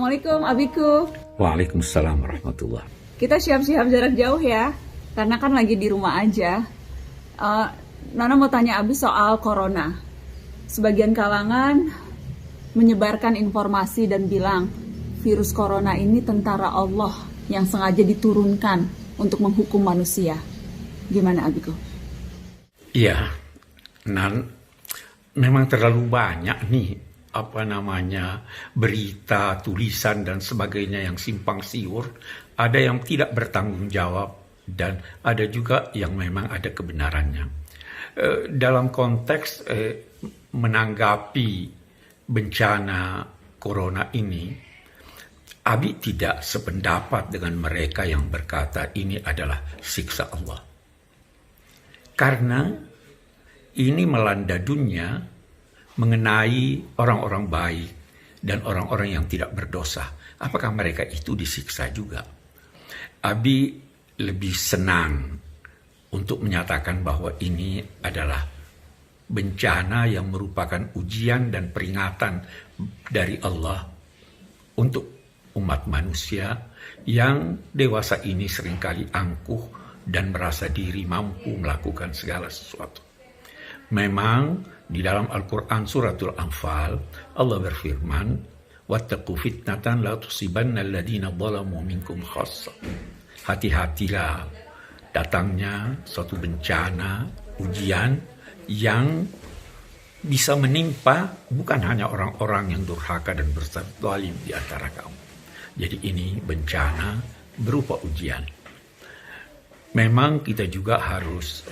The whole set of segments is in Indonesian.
Assalamualaikum Abiku. Waalaikumsalam warahmatullah. Kita siap-siap jarak jauh ya, karena kan lagi di rumah aja. Nana mau tanya Abi soal corona. Sebagian kalangan menyebarkan informasi dan bilang virus corona ini tentara Allah yang sengaja diturunkan untuk menghukum manusia. Gimana Abiku? Iya, memang terlalu banyak nih berita, tulisan dan sebagainya yang simpang siur. Ada yang tidak bertanggung jawab dan ada juga yang memang ada kebenarannya. Dalam konteks menanggapi bencana corona ini, Abi tidak sependapat dengan mereka yang berkata ini adalah siksa Allah. Karena ini melanda dunia mengenai orang-orang baik dan orang-orang yang tidak berdosa. Apakah mereka itu disiksa juga? Abi lebih senang untuk menyatakan bahwa ini adalah bencana yang merupakan ujian dan peringatan dari Allah untuk umat manusia yang dewasa ini seringkali angkuh dan merasa diri mampu melakukan segala sesuatu. Memang di dalam Al-Quran suratul Anfal Allah berfirman, "Wattaqu fitnatan la tusibanna alladhina zalamu minkum khassa." Hati-hatilah datangnya suatu bencana, ujian yang bisa menimpa bukan hanya orang-orang yang durhaka dan berzalim di antara kamu. Jadi ini bencana berupa ujian. Memang kita juga harus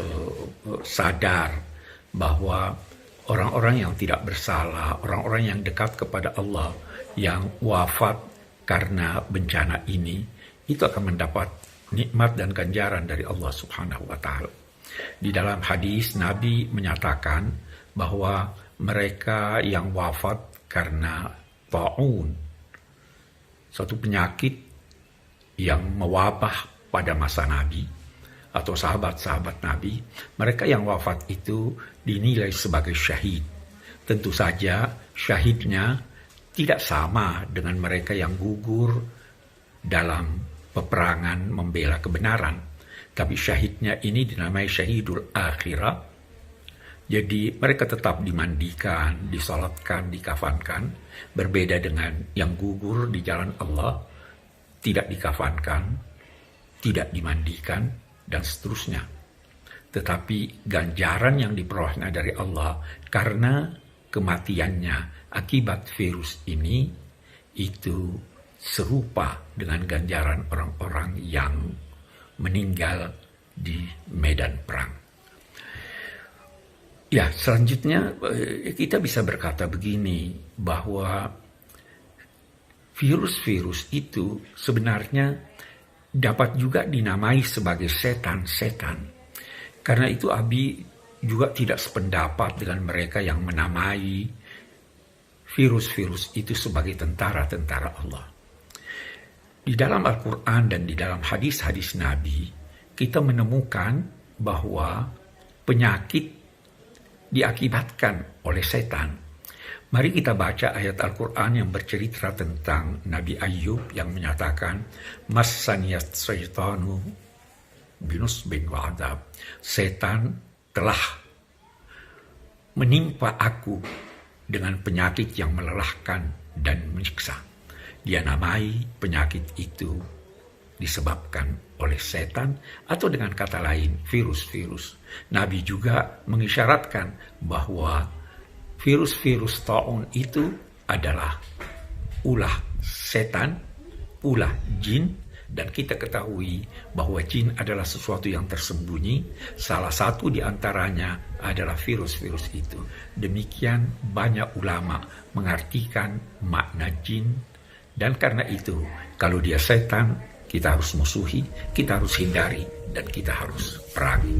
sadar bahwa orang-orang yang tidak bersalah, orang-orang yang dekat kepada Allah, yang wafat karena bencana ini, itu akan mendapat nikmat dan ganjaran dari Allah Subhanahu wa Ta'ala. Di dalam hadis, Nabi menyatakan bahwa mereka yang wafat karena ta'un, suatu penyakit yang mewabah pada masa Nabi atau sahabat-sahabat Nabi, mereka yang wafat itu dinilai sebagai syahid. Tentu saja syahidnya tidak sama dengan mereka yang gugur dalam peperangan membela kebenaran. Tapi syahidnya ini dinamai syahidul akhirah. Jadi mereka tetap dimandikan, disalatkan, dikafankan. Berbeda dengan yang gugur di jalan Allah, tidak dikafankan, tidak dimandikan, dan seterusnya. Tetapi ganjaran yang diperolehnya dari Allah karena kematiannya akibat virus ini itu serupa dengan ganjaran orang-orang yang meninggal di medan perang. Ya, selanjutnya kita bisa berkata begini, bahwa virus-virus itu sebenarnya dapat juga dinamai sebagai setan-setan. Karena itu Abi juga tidak sependapat dengan mereka yang menamai virus-virus itu sebagai tentara-tentara Allah. Di dalam Al-Quran dan di dalam hadis-hadis Nabi, kita menemukan bahwa penyakit diakibatkan oleh setan. Mari kita baca ayat Al-Quran yang bercerita tentang Nabi Ayub yang menyatakan, "Massaniyas syaitanu binusbin wa adab." Setan telah menimpa aku dengan penyakit yang melelahkan dan menyiksa. Dia namai penyakit itu disebabkan oleh setan atau dengan kata lain virus-virus. Nabi juga mengisyaratkan bahwa virus-virus ta'un itu adalah ulah setan, ulah jin, dan kita ketahui bahwa jin adalah sesuatu yang tersembunyi. Salah satu di antaranya adalah virus-virus itu. Demikian banyak ulama mengartikan makna jin, dan karena itu kalau dia setan, kita harus musuhi, kita harus hindari, dan kita harus perangi.